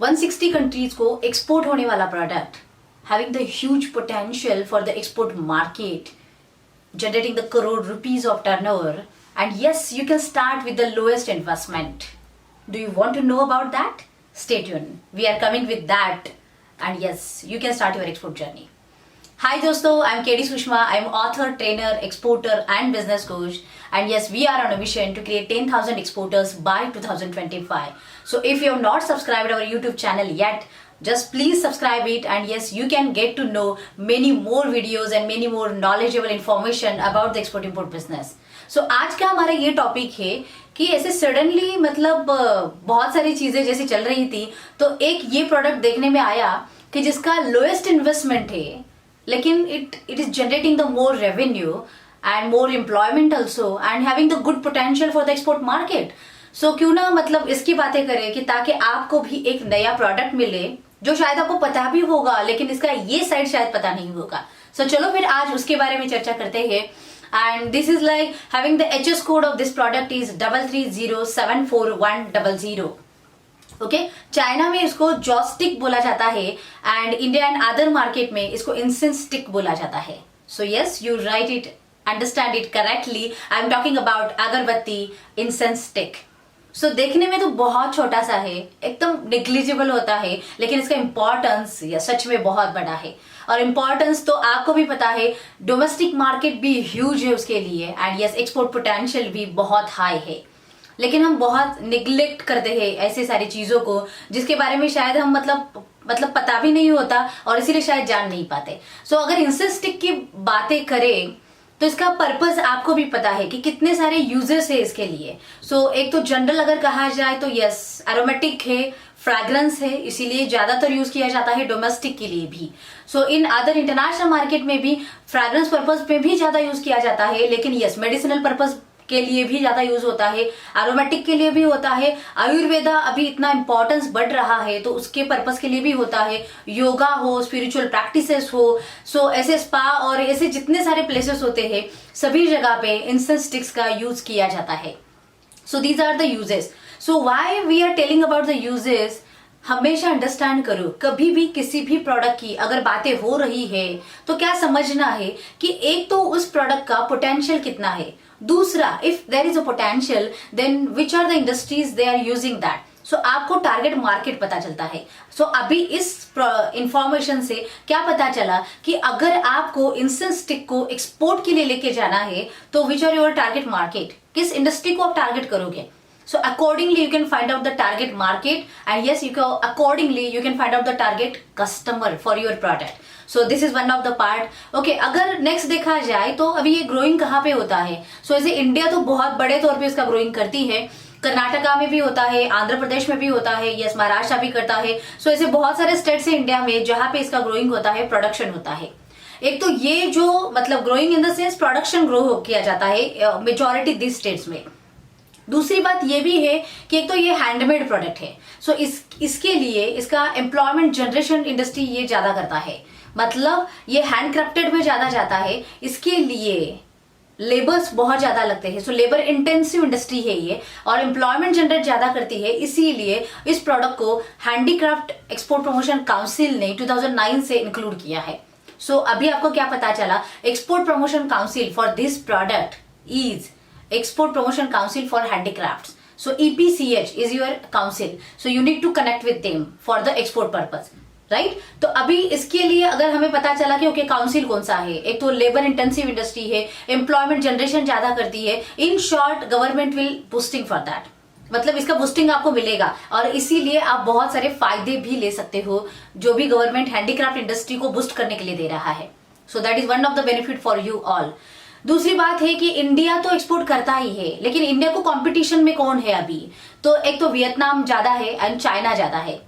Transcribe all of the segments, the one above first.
160 countries को export होने वाला product, having the huge potential for the export market, generating the crore rupees of turnover, and yes, you can start with the lowest investment. Do you want to know about that? Stay tuned. We are coming with that, and yes, you can start your export journey. Hi dosto, I'm KDSushma. I'm author, trainer, exporter and business coach, and yes, we are on a mission to create 10,000 exporters by 2025. So if you have not subscribed our YouTube channel yet, just please subscribe it, and yes, you can get to know many more videos and many more knowledgeable information about the export import business. So आज का हमारा ये topic है कि ऐसे suddenly मतलब बहुत सारी चीजें जैसी चल रही थी, तो एक ये प्रोडक्ट देखने में आया कि जिसका लोएस्ट इन्वेस्टमेंट है, लेकिन it is generating the more revenue and more employment also and having the good potential for the export market. So क्यों ना मतलब इसकी बातें करें कि ताकि आपको भी एक नया प्रोडक्ट मिले जो शायद आपको पता भी होगा, लेकिन इसका ये साइड शायद पता नहीं होगा. सो चलो फिर आज उसके बारे में चर्चा करते हैं. And this is like having the HS code of this product is 33074100. Okay, China में इसको जॉस्टिक बोला जाता है and India and other market में इसको इंसेंस स्टिक बोला जाता है. So yes, you right it, understand it correctly. I am talking about अगरबत्ती इंसेंस स्टिक. सो देखने में तो बहुत छोटा सा है, एकदम नेग्लिजिबल होता है, लेकिन इसका इम्पोर्टेंस सच में बहुत बड़ा है. और इम्पोर्टेंस तो आपको भी पता है, डोमेस्टिक मार्केट भी ह्यूज है उसके लिए, एंड यस एक्सपोर्ट पोटेंशियल भी बहुत हाई है. लेकिन हम बहुत निग्लेक्ट करते हैं ऐसे सारी चीजों को जिसके बारे में शायद हम मतलब पता भी नहीं होता और इसीलिए शायद जान नहीं पाते. सो अगर इंसेंस स्टिक की बातें करें तो इसका पर्पस आपको भी पता है कि कितने सारे यूजेस है इसके लिए. सो एक तो जनरल अगर कहा जाए तो यस एरोमेटिक है, फ्रैग्रेंस है, इसीलिए ज्यादातर यूज किया जाता है डोमेस्टिक के लिए भी. सो इन अदर इंटरनेशनल मार्केट में भी फ्रैग्रेंस पर्पस पे भी ज्यादा यूज किया जाता है, लेकिन यस मेडिसिनल पर्पस के लिए भी ज्यादा यूज होता है, एरोमेटिक के लिए भी होता है. आयुर्वेदा अभी इतना इंपॉर्टेंस बढ़ रहा है तो उसके पर्पस के लिए भी होता है. योगा हो, स्पिरिचुअल प्रैक्टिसेस हो, सो ऐसे स्पा और ऐसे जितने सारे प्लेसेस होते हैं सभी जगह पे इंसेंस स्टिक्स का यूज किया जाता है. So these are the uses. So why we are telling about the uses, हमेशा अंडरस्टैंड करो, कभी भी किसी भी प्रोडक्ट की अगर बातें हो रही है तो क्या समझना है कि एक तो उस प्रोडक्ट का पोटेंशियल कितना है, दूसरा if there is a potential then which are the industries they are using that. So आपको टारगेट मार्केट पता चलता है. सो अभी इस इंफॉर्मेशन से क्या पता चला कि अगर आपको इंसेंस स्टिक को एक्सपोर्ट के लिए लेके जाना है तो which are your target market, किस इंडस्ट्री को आप टारगेट करोगे. So accordingly you can find out the target market, and yes, accordingly you can find out the target customer for your product. So this is one of the part. Okay, अगर next देखा जाए तो अभी ये growing कहाँ पे होता है. So ऐसे इंडिया तो बहुत बड़े तौर पे इसका ग्रोइंग करती है, कर्नाटका में भी होता है, आंध्र प्रदेश में भी होता है, यस महाराष्ट्र भी करता है. सो ऐसे बहुत सारे स्टेट्स है इंडिया में जहाँ पे इसका ग्रोइंग होता है, प्रोडक्शन होता है. एक तो ये जो मतलब growing in the sense production grow किया जाता है मेजोरिटी दिस स्टेट्स में. दूसरी बात ये भी है कि एक तो ये हैंडमेड प्रोडक्ट है. सो इसके लिए इसका एम्प्लॉयमेंट जनरेशन इंडस्ट्री ये ज्यादा करता है, मतलब ये हैंडक्राफ्टेड में ज्यादा जाता है, इसके लिए लेबर्स बहुत ज्यादा लगते हैं. सो लेबर इंटेंसिव इंडस्ट्री है ये और एम्प्लॉयमेंट जनरेट ज्यादा करती है, इसीलिए इस प्रोडक्ट को हैंडीक्राफ्ट एक्सपोर्ट प्रमोशन काउंसिल ने 2009 से इंक्लूड किया है. सो अभी आपको क्या पता चला, export promotion council for this product is Export Promotion Council for Handicrafts. So EPCH is your council. So you need to connect with them for the export purpose, right? तो अभी इसके लिए अगर हमें पता चला कि ओके काउंसिल कौन सा है, एक तो लेबर इंटेंसिव इंडस्ट्री है, एम्प्लॉयमेंट जनरेशन ज्यादा करती है, in short government will boosting for that, मतलब इसका बूस्टिंग आपको मिलेगा और इसीलिए आप बहुत सारे फायदे भी ले सकते हो जो भी गवर्नमेंट हैंडीक्राफ्ट इंडस्ट्री को बूस्ट करने के लिए दे रहा है. So that is one of the benefit for you all. दूसरी बात है कि इंडिया तो एक्सपोर्ट करता ही है, लेकिन इंडिया को कंपटीशन में कौन है अभी, तो एक तो वियतनाम ज्यादा है एंड चाइना ज्यादा है.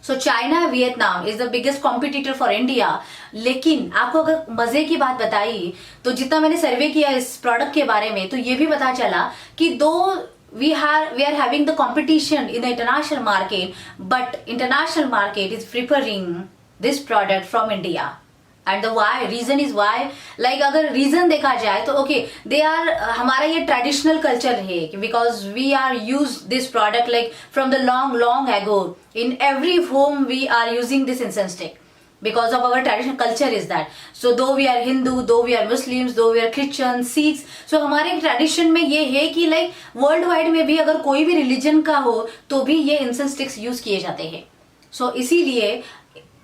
So China Vietnam is the biggest competitor for India. लेकिन आपको अगर मजे की बात बताई तो जितना मैंने सर्वे किया इस प्रोडक्ट के बारे में तो ये भी पता चला कि दो we are having the competition in the international market, but international market is preferring this product from India. And the why reason is why, like अगर रीजन देखा जाए तो ओके दे आर, हमारा ये ट्रेडिशनल कल्चर है because we are use this product like from the long long ago, in every home we are using this incense stick because of our traditional culture is that. So though we are Hindu, though we are Muslims, though we are Christians, Sikhs, so हमारे tradition में ये है कि like world wide में भी अगर कोई भी रिलीजन का हो तो भी ये इंसेंस स्टिक्स यूज किए जाते हैं. सो इसीलिए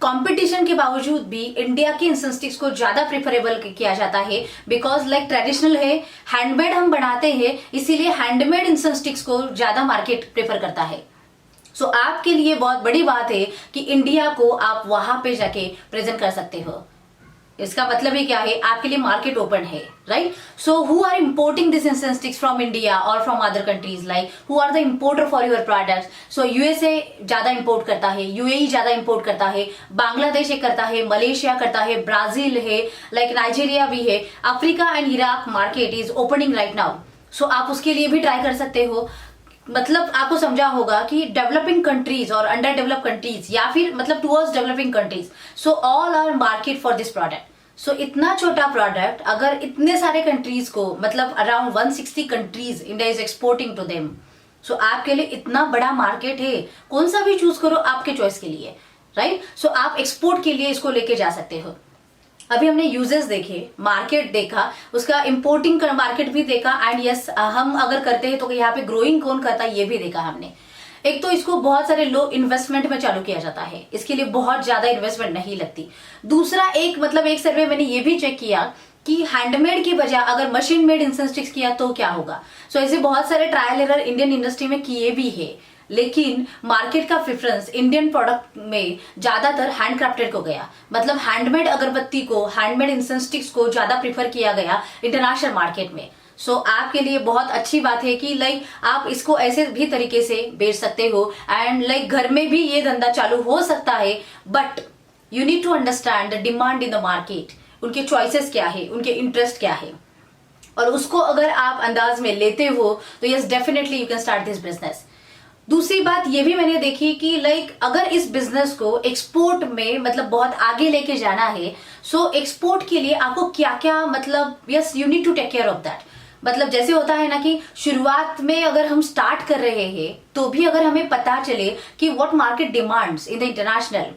कंपटीशन के बावजूद भी इंडिया के इंसेंस स्टिक्स को ज्यादा प्रेफरेबल किया जाता है बिकॉज लाइक ट्रेडिशनल है, हैंडमेड हम बनाते हैं, इसीलिए हैंडमेड इंसेंस स्टिक्स को ज्यादा मार्केट प्रेफर करता है. सो आपके लिए बहुत बड़ी बात है कि इंडिया को आप वहां पे जाके प्रेजेंट कर सकते हो. इसका मतलब ही क्या है, आपके लिए मार्केट ओपन है, right. So who are importing this incense sticks from India और from other countries, like who are the importer for your products. So USA ज्यादा इंपोर्ट करता है, यूएई ज्यादा इंपोर्ट करता है, बांग्लादेश एक करता है, मलेशिया करता है, ब्राजील है, लाइक नाइजीरिया भी है. Africa and Iraq market is opening right now. So आप उसके लिए भी ट्राई कर सकते हो. मतलब आपको समझा होगा कि डेवलपिंग कंट्रीज और अंडर डेवलप कंट्रीज या फिर मतलब towards developing countries, so all are market for this product. So इतना छोटा प्रोडक्ट अगर इतने सारे कंट्रीज को, मतलब around 160 countries India is exporting to them. So आपके लिए इतना बड़ा मार्केट है, कौन सा भी चूज करो आपके चॉइस के लिए, राइट. सो आप एक्सपोर्ट के लिए इसको लेके जा सकते हो. अभी हमने यूजेस देखे, मार्केट देखा, उसका इंपोर्टिंग मार्केट भी देखा, एंड यस हम अगर करते हैं तो यहाँ पे ग्रोइंग कौन करता है ये भी देखा हमने. एक तो इसको बहुत सारे लो इन्वेस्टमेंट में चालू किया जाता है, इसके लिए बहुत ज्यादा इन्वेस्टमेंट नहीं लगती. दूसरा एक सर्वे मैंने ये भी चेक किया कि हैंडमेड की बजाय अगर मशीन मेड इंसेंस स्टिक्स किया तो क्या होगा. सो ऐसे बहुत सारे ट्रायल एरर इंडियन इंडस्ट्री में किए भी है, लेकिन मार्केट का प्रेफरेंस इंडियन प्रोडक्ट में ज्यादातर हैंडक्राफ्टेड को गया. मतलब हैंडमेड अगरबत्ती को, हैंडमेड इंसेंस स्टिक्स को ज्यादा प्रेफर किया गया इंटरनेशनल मार्केट में. सो आपके लिए बहुत अच्छी बात है कि लाइक आप इसको ऐसे भी तरीके से बेच सकते हो, एंड लाइक घर में भी ये धंधा चालू हो सकता है. But you need to understand the demand in the market, उनके चॉइसेस क्या है, उनके इंटरेस्ट क्या है, और उसको अगर आप अंदाज में लेते हो तो yes definitely you can start this business. दूसरी बात ये भी मैंने देखी कि लाइक अगर इस बिजनेस को एक्सपोर्ट में मतलब बहुत आगे लेके जाना है, सो एक्सपोर्ट के लिए आपको क्या क्या मतलब yes you need to take care of that. मतलब जैसे होता है ना कि शुरुआत में अगर हम स्टार्ट कर रहे हैं तो भी अगर हमें पता चले कि what market demands in the international,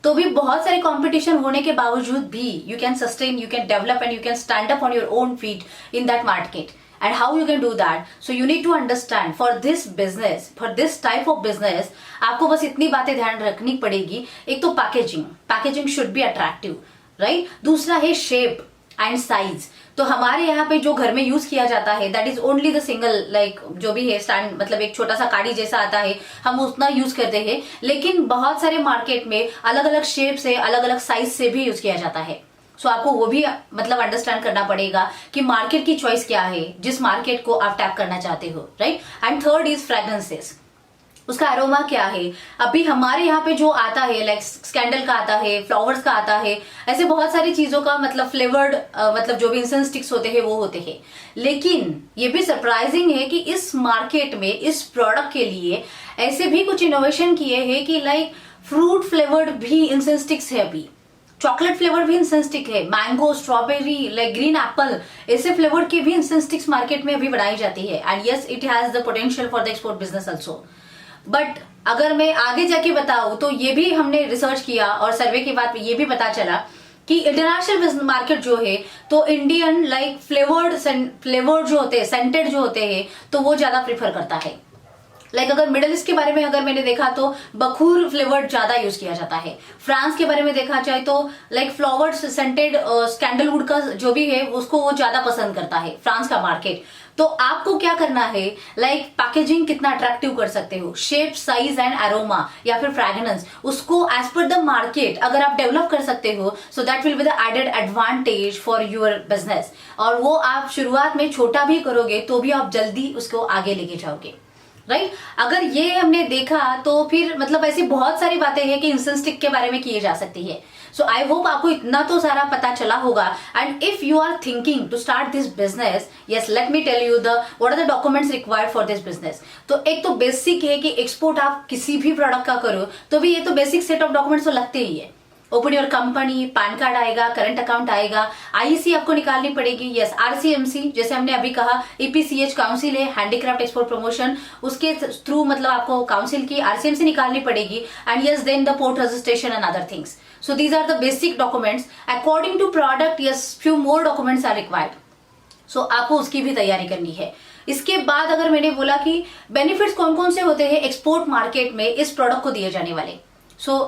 तो भी बहुत सारे कंपटीशन होने के बावजूद भी you can sustain, you can develop and you can stand up on your own feet in that market. And how you can do that? So you need to understand for this business, for this type of business, आपको बस इतनी बातें ध्यान रखनी पड़ेगी. एक तो packaging should be attractive, right. दूसरा है शेप एंड साइज. तो हमारे यहाँ पे जो घर में यूज किया जाता है that is only the single, like जो भी है स्टैंड, मतलब एक छोटा सा काड़ी जैसा आता है, हम उतना यूज करते हैं. लेकिन बहुत सारे मार्केट में अलग अलग शेप से, अलग अलग साइज से भी यूज किया जाता है. सो आपको वो भी मतलब अंडरस्टैंड करना पड़ेगा कि मार्केट की चॉइस क्या है, जिस मार्केट को आप टैप करना चाहते हो, right. And third is fragrances, उसका अरोमा क्या है. अभी हमारे यहाँ पे जो आता है लाइक स्कैंडल का आता है, फ्लावर्स का आता है, ऐसे बहुत सारी चीजों का मतलब फ्लेवर्ड मतलब जो भी इंसेंस स्टिक्स होते हैं वो होते हैं. लेकिन ये भी सरप्राइजिंग है कि इस मार्केट में इस प्रोडक्ट के लिए ऐसे भी कुछ इनोवेशन किए हैं कि लाइक फ्रूट फ्लेवर्ड भी इंसेंस स्टिक्स है, अभी चॉकलेट फ्लेवर भी इंसेंस स्टिक है, mango, strawberry, like green Apple, ऐसे फ्लेवर की भी इंसेंस स्टिक्स मार्केट में अभी बनाई जाती है. And yes it has the potential for the export business also. But अगर मैं आगे जाके बताऊं तो ये भी हमने रिसर्च किया और सर्वे के बाद ये भी पता चला कि इंटरनेशनल मार्केट जो है तो इंडियन लाइक फ्लेवर्ड जो होते हैं, सेंटेड जो होते हैं, तो वो ज्यादा प्रीफर करता है. लाइक अगर मिडल ईस्ट के बारे में अगर मैंने देखा तो बखूर फ्लेवर्ड ज्यादा यूज किया जाता है. फ्रांस के बारे में देखा जाए तो लाइक फ्लावर्ड सेंटेड स्कैंडलवुड का जो भी है उसको वो ज्यादा पसंद करता है फ्रांस का मार्केट. तो आपको क्या करना है, लाइक पैकेजिंग कितना अट्रैक्टिव कर सकते हो, शेप, साइज एंड एरोमा या फिर फ्रेग्रेंस, उसको एज पर द मार्केट अगर आप डेवलप कर सकते हो, so that will be the added advantage for your business. और वो आप शुरुआत में छोटा भी करोगे तो भी आप जल्दी उसको आगे लेके जाओगे, राइट. अगर ये हमने देखा तो फिर मतलब ऐसी बहुत सारी बातें हैं कि इंसेंस स्टिक के बारे में किए जा सकती है. सो आई होप आपको इतना तो सारा पता चला होगा. And if you are thinking to start this business, yes let me tell you the what are the documents required for this business. तो एक तो बेसिक है कि एक्सपोर्ट आप किसी भी प्रोडक्ट का करो तो भी ये तो बेसिक सेट ऑफ डॉक्यूमेंट्स तो लगते ही है. Open your company, PAN card आएगा, करंट अकाउंट आएगा, आईसी आपको निकालनी पड़ेगी, यस आरसीएमसी जैसे हमने अभी कहा, ईपीसीएच काउंसिल है हैंडीक्राफ्ट एक्सपोर्ट प्रमोशन, उसके थ्रू मतलब आपको काउंसिल की आरसीएमसी निकालनी पड़ेगी, and yes then the port registration and other things. So these are the basic documents. According to product, yes, few more documents are required. So आपको उसकी भी तैयारी करनी है. इसके बाद अगर मैंने बोला कि बेनिफिट्स कौन कौन से होते हैं एक्सपोर्ट मार्केट में इस प्रोडक्ट को दिए जाने वाले.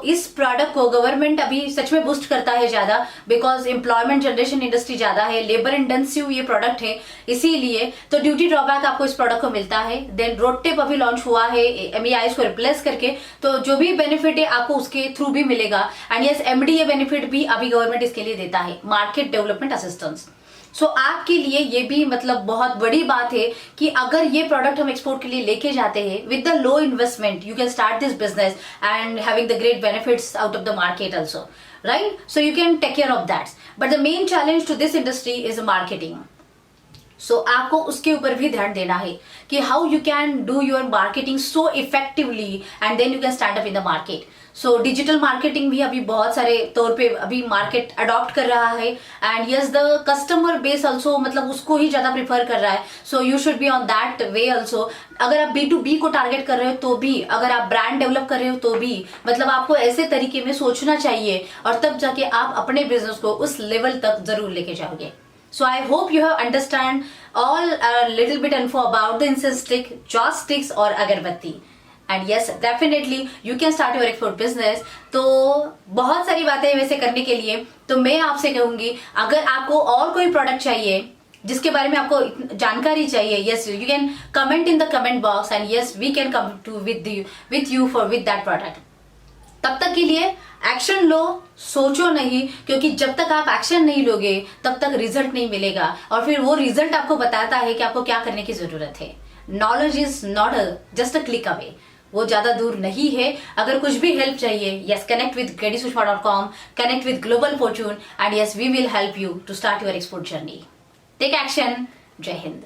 इस प्रोडक्ट को गवर्नमेंट अभी सच में बूस्ट करता है ज्यादा, बिकॉज एम्प्लॉयमेंट जनरेशन इंडस्ट्री ज्यादा है, लेबर इंटेंसिव ये प्रोडक्ट है, इसीलिए तो ड्यूटी ड्रॉबैक आपको इस प्रोडक्ट को मिलता है. देन रोड टेप अभी लॉन्च हुआ है एमईआई को रिप्लेस करके, तो जो भी बेनिफिट है आपको उसके थ्रू भी मिलेगा. एंड यस एमडीए बेनिफिट भी अभी गवर्नमेंट इसके लिए देता है, मार्केट डेवलपमेंट असिस्टेंस. आपके लिए ये भी मतलब बहुत बड़ी बात है कि अगर ये प्रोडक्ट हम एक्सपोर्ट के लिए लेके जाते हैं with the low investment, you can start this business and having the great benefits out of the market also, right. So you can take care of that, but the main challenge to this industry is marketing. आपको उसके ऊपर भी ध्यान देना है कि how you can do your marketing so effectively and then you can stand up in the market. Digital marketing भी अभी बहुत सारे तौर पे अभी मार्केट अडॉप्ट कर रहा है, and yes the customer base also मतलब उसको ही ज्यादा प्रिफर कर रहा है. You should be on that way also. अगर आप B2B को टारगेट कर रहे हो तो भी, अगर आप ब्रांड डेवलप कर रहे हो तो भी, मतलब आपको ऐसे तरीके में सोचना चाहिए, और तब जाके आप अपने बिजनेस को उस लेवल तक जरूर लेके जाओगे. So I hope you have understand all a little bit info about the incense stick, joss sticks और अगरबत्ती. And yes, definitely you can start your export business. तो बहुत सारी बातें वैसे करने के लिए तो मैं आपसे कहूंगी, अगर आपको और कोई प्रोडक्ट चाहिए जिसके बारे में आपको जानकारी चाहिए, yes you can comment in the comment box and yes we can come to with you for with that product. तब तक के लिए एक्शन लो, सोचो नहीं, क्योंकि जब तक आप एक्शन नहीं लोगे तब तक रिजल्ट नहीं मिलेगा, और फिर वो रिजल्ट आपको बताता है कि आपको क्या करने की जरूरत है. Knowledge is not just a click away, वो ज्यादा दूर नहीं है. अगर कुछ भी हेल्प चाहिए, yes connect with KDSushma.com, connect with Global Fortune, and yes we will help you to start your export journey. Take action. Jai Hind.